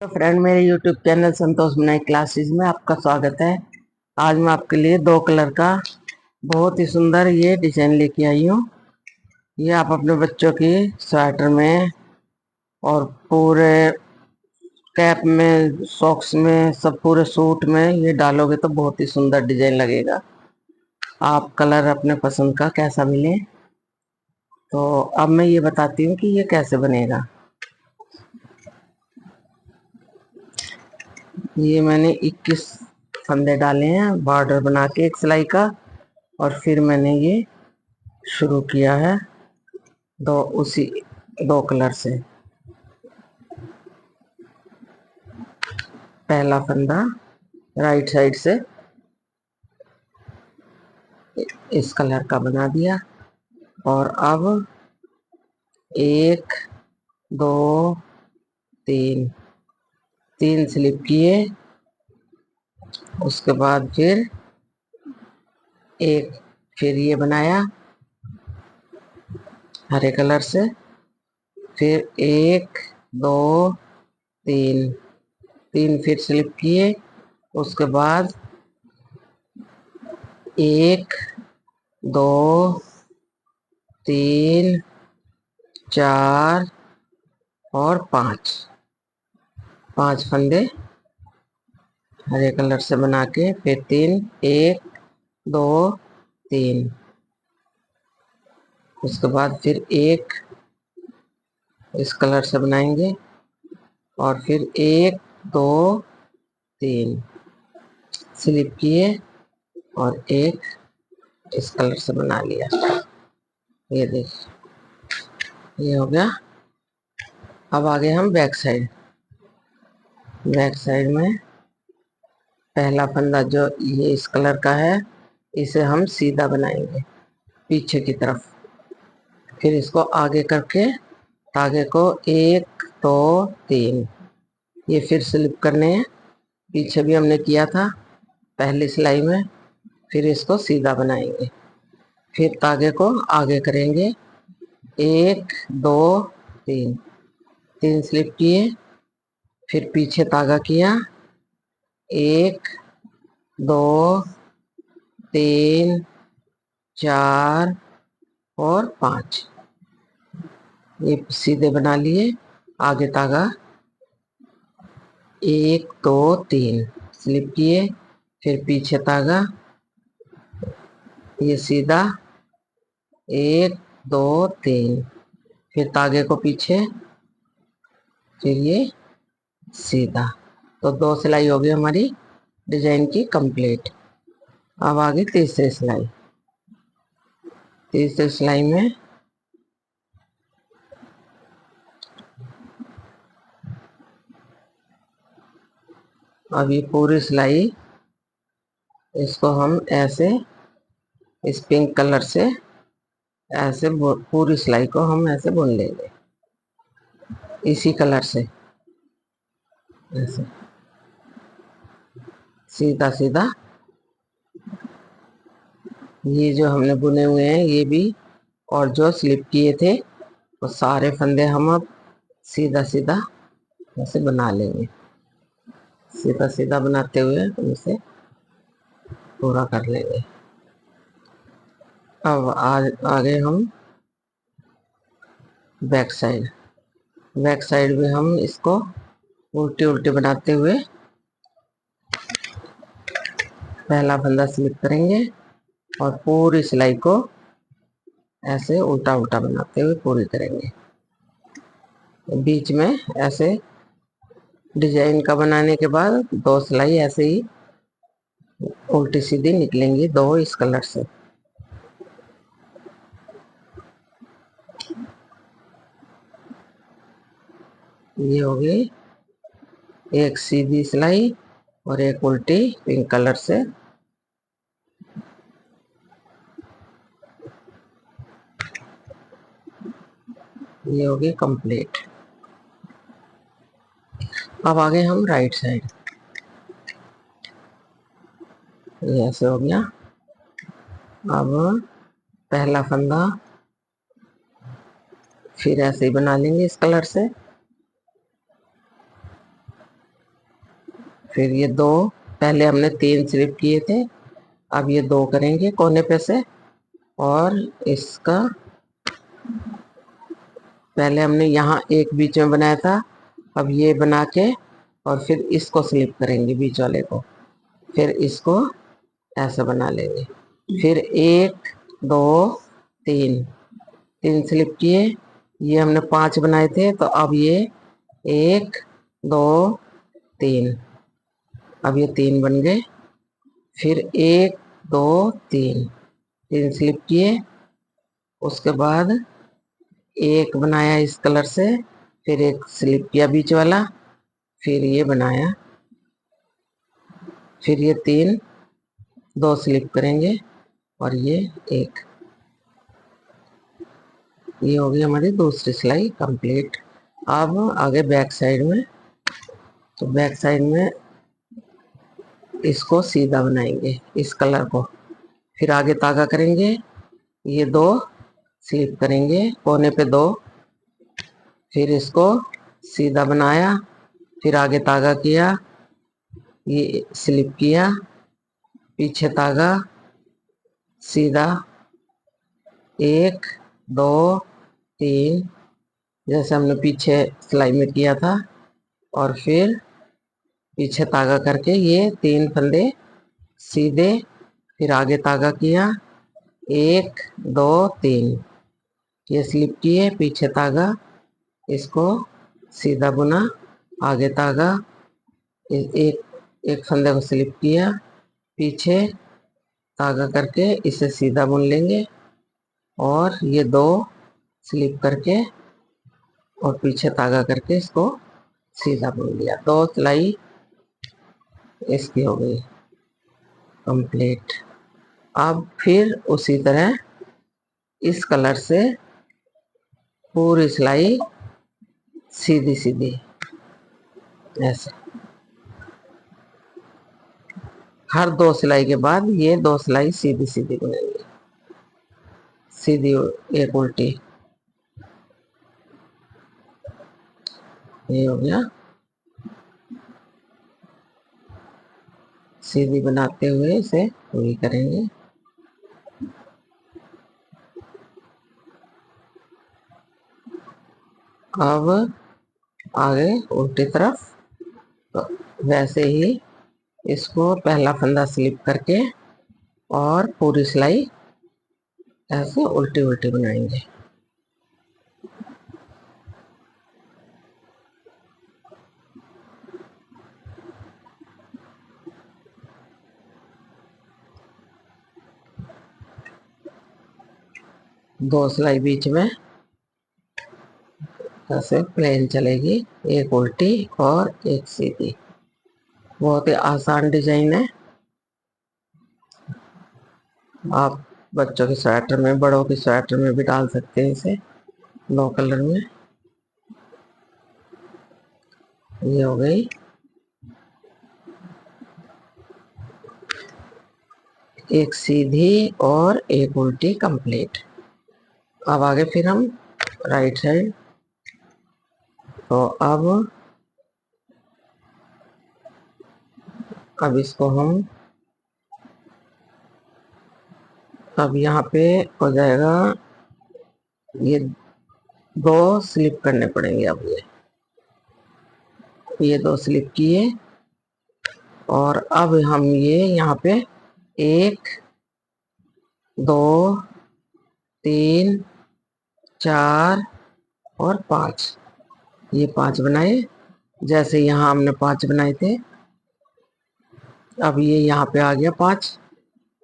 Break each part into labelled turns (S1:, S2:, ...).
S1: तो फ्रेंड, मेरे YouTube channel संतोष बनाई क्लासेस में आपका स्वागत है। आज मैं आपके लिए दो कलर का बहुत ही सुंदर ये डिजाइन लेके आई हूँ। ये आप अपने बच्चों की स्वेटर में और पूरे कैप में, सॉक्स में, सब पूरे सूट में ये डालोगे तो बहुत ही सुंदर डिजाइन लगेगा। आप कलर अपने पसंद का कैसा मिले। तो अब मैं ये बताती हूँ कि ये कैसे बनेगा। ये मैंने 21 फंदे डाले हैं बॉर्डर बना के एक सिलाई का, और फिर मैंने ये शुरू किया है उसी दो कलर से। पहला फंदा राइट साइड से इस कलर का बना दिया, और अब 1 2 3 3 स्लिप किए। उसके बाद फिर ये बनाया हरे कलर से, फिर 1 2 3 3 फिर स्लिप किए। उसके बाद 1 2 3 4 और 5 फंदे हरे कलर से बना के, फिर 1 2 3। उसके बाद फिर एक इस कलर से बनाएंगे, और फिर 1 2 3 स्लिप किए और एक इस कलर से बना लिया। ये देखिए, ये हो गया। अब आगे हम बैक साइड में पहला फंदा जो ये इस कलर का है, इसे हम सीधा बनाएंगे पीछे की तरफ। फिर इसको आगे करके धागे को 1 2 3 ये फिर स्लिप करने हैं। पीछे भी हमने किया था पहली सिलाई में। फिर इसको सीधा बनाएंगे, फिर धागे को आगे करेंगे। 1 2 3 3 स्लिप किए, फिर पीछे धागा किया। 1 2 3 4 और 5 ये सीधे बना लिए। आगे धागा 1 2 3 स्लिप किए, फिर पीछे धागा ये सीधा 1 2 3, फिर धागे को पीछे, फिर ये सीधा। तो 2 सिलाई हो गई हमारी डिजाइन की कंप्लीट। अब आगे तीसरी सिलाई में अब ये पूरी सिलाई इसको हम ऐसे इस पिंक कलर से ऐसे पूरी सिलाई को हम ऐसे बुन लेंगे इसी कलर से, ऐसे सीधा सीधा। ये जो हमने बुने हुए हैं ये भी, और जो स्लिप किए थे वो सारे फंदे हम अब सीधा सीधा ऐसे बना लेंगे। सीधा सीधा बनाते हुए हम इसे पूरा कर लेंगे। अब आगे हम बैक साइड में हम इसको उल्टे उल्टे बनाते हुए पहला फंदा स्लिप करेंगे और पूरी सिलाई को ऐसे उल्टा उल्टा बनाते हुए पूरी करेंगे। बीच में ऐसे डिजाइन का बनाने के बाद 2 सिलाई ऐसे ही उल्टी सीधी निकलेंगी, 2 इस कलर से। ये हो गई एक सीधी सिलाई और एक उल्टी पिंक कलर से। ये हो गई कंप्लीट। अब आगे हम राइट साइड, ये ऐसे हो गया। अब पहला फंदा फिर ऐसे ही बना लेंगे इस कलर से। फिर ये दो, पहले हमने 3 स्लिप किए थे, अब ये 2 करेंगे कोने पे से। और इसका पहले हमने यहाँ एक बीच में बनाया था, अब ये बना के और फिर इसको स्लिप करेंगे बीच वाले को, फिर इसको ऐसा बना लेंगे। फिर 1 2 3, 3 स्लिप किए, ये हमने 5 बनाए थे, तो अब ये 1 2 3, अब ये 3 बन गए। फिर 1 2 3, 3 स्लिप किए, उसके बाद एक बनाया इस कलर से, फिर एक स्लिप किया बीच वाला, फिर ये बनाया, फिर ये 3, 2 स्लिप करेंगे और ये एक। ये हो गई हमारी दूसरी सिलाई कंप्लीट। अब आगे बैक साइड में, तो बैक साइड में इसको सीधा बनाएंगे इस कलर को, फिर आगे तागा करेंगे, ये 2 स्लिप करेंगे कोने पे 2, फिर इसको सीधा बनाया, फिर आगे तागा किया, ये स्लिप किया, पीछे तागा, सीधा 1 2 3, जैसे हमने पीछे सिलाई में किया था, और फिर पीछे तागा करके ये 3 फंदे सीधे, फिर आगे तागा किया, 1 2 3, ये स्लिप किए, पीछे तागा, इसको सीधा बुना, आगे तागा, एक एक फंदे को स्लिप किया, पीछे तागा करके इसे सीधा बुन लेंगे, और ये 2 स्लिप करके और पीछे तागा करके इसको सीधा बुन लिया। 2 सिलाई इसकी हो गई कंप्लीट। अब फिर उसी तरह इस कलर से पूरी सिलाई सीधी सीधी ऐसे, हर 2 सिलाई के बाद ये 2 सिलाई सीधी सीधी बुनेंगे, सीधी एक उल्टी। ये हो गया, सीधी बनाते हुए इसे पूरी करेंगे। अब आगे उल्टी तरफ, तो वैसे ही इसको पहला फंदा स्लिप करके और पूरी सिलाई ऐसे उल्टी उल्टी बनाएंगे। दो सिलाई बीच में ऐसे प्लेन चलेगी, एक उल्टी और एक सीधी। बहुत ही आसान डिजाइन है, आप बच्चों के स्वेटर में, बड़ों के स्वेटर में भी डाल सकते हैं इसे, 2 कलर में। ये हो गई एक सीधी और एक उल्टी कंप्लीट। अब आगे फिर हम राइट साइड, तो अब इसको हम, अब यहाँ पे हो जाएगा, ये 2 स्लिप करने पड़ेंगे। अब ये 2 स्लिप किए, और अब हम ये यहाँ पे 1 2 3 4 और 5, ये 5 बनाए, जैसे यहाँ हमने 5 बनाए थे। अब ये यहाँ पे आ गया 5,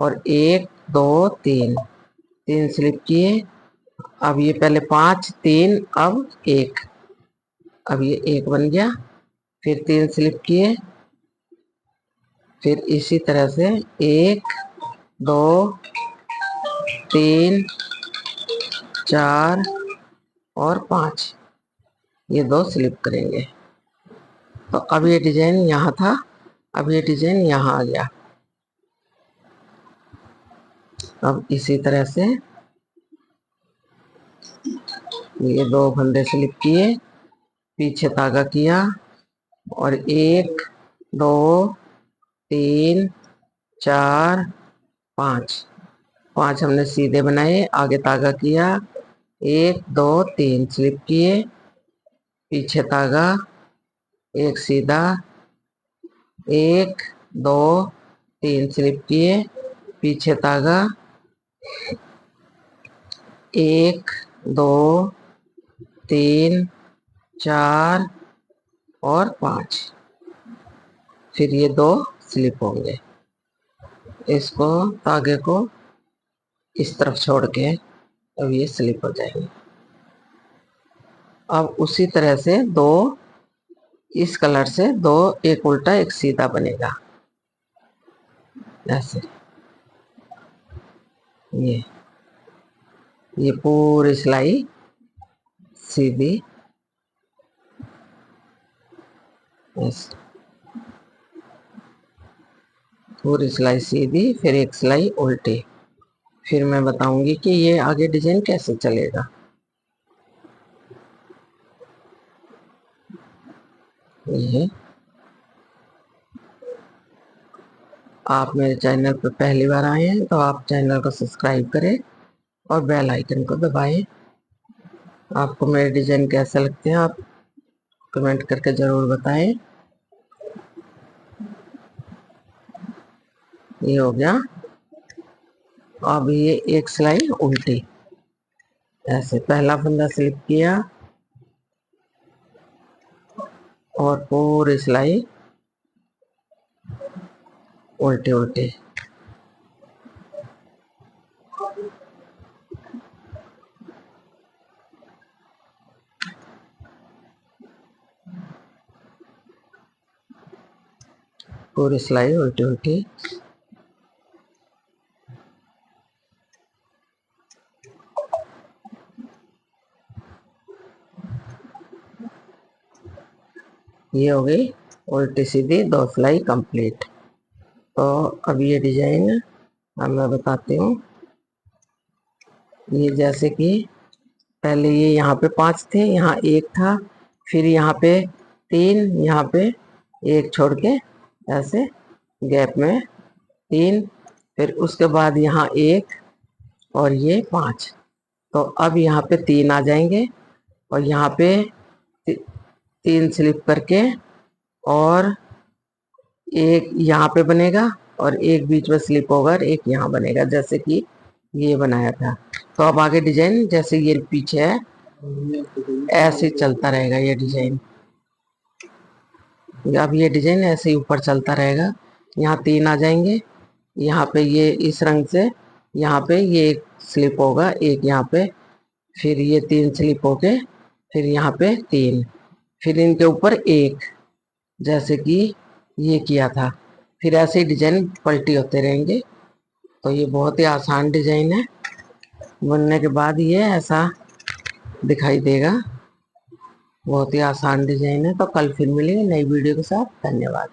S1: और 1 2 3, 3 स्लिप किए, अब ये पहले 5 3, अब 1, अब ये 1 बन गया, फिर 3 स्लिप किए, फिर इसी तरह से 1 2 3 4 और 5, ये 2 स्लिप करेंगे। तो अब ये डिजाइन यहाँ था, अब ये डिजाइन यहाँ आ गया। अब इसी तरह से ये 2 फंदे स्लिप किए, पीछे धागा किया, और 1 दो, तीन, चार, पाँच। पांच हमने सीधे बनाए, आगे तागा किया, एक दो तीन स्लिप किए, पीछे तागा, एक सीधा, एक दो तीन स्लिप किए, पीछे तागा, एक दो तीन चार और पाँच। फिर ये दो स्लिप होंगे। इसको तागे को इस तरफ छोड़ के अब ये स्लिप हो जाएंगे। अब उसी तरह से दो इस कलर से दो, एक उल्टा एक सीधा बनेगा ऐसे। ये पूरी सिलाई सीधी ऐसे, पूरी सिलाई सीधी, फिर एक सिलाई उल्टी। फिर मैं बताऊंगी कि ये आगे डिजाइन कैसे चलेगा। ये आप मेरे चैनल पर पहली बार आए हैं तो आप चैनल को सब्सक्राइब करें और बेल आइकन को दबाएं। आपको मेरे डिजाइन कैसे लगते हैं आप कमेंट करके जरूर बताएं। ये हो गया। अब ये एक सिलाई उल्टी ऐसे, पहला फंदा स्लिप किया और पूरी सिलाई उल्टे उल्टे। पूरी सिलाई उल्टी उल्टी। ये हो गई उल्टी सीधी दो सिलाई कंप्लीट। तो अब ये डिजाइन अब मैं बताती हूँ। ये जैसे कि पहले ये यहाँ पे पांच थे, यहाँ एक था, फिर यहाँ पे तीन, यहाँ पे एक छोड़ के ऐसे गैप में तीन, फिर उसके बाद यहाँ एक और ये पांच। तो अब यहाँ पे तीन आ जाएंगे और यहाँ पे तीन स्लिप करके और एक यहाँ पे बनेगा और एक बीच में स्लिप होगा और एक यहाँ बनेगा जैसे कि ये बनाया था। तो अब आगे डिजाइन जैसे ये पीछे है ऐसे चलता रहेगा ये डिजाइन। अब ये डिजाइन ऐसे ही ऊपर चलता रहेगा। यहाँ तीन आ जाएंगे, यहाँ पे ये इस रंग से यहाँ पे ये एक स्लिप होगा, एक यहाँ पे, फिर ये तीन स्लिप होके फिर यहाँ पे तीन, फिर इनके ऊपर एक जैसे कि ये किया था। फिर ऐसे ही डिजाइन पलटी होते रहेंगे। तो ये बहुत ही आसान डिजाइन है, बनने के बाद ये ऐसा दिखाई देगा। बहुत ही आसान डिजाइन है। तो कल फिर मिलेंगे नई वीडियो के साथ। धन्यवाद।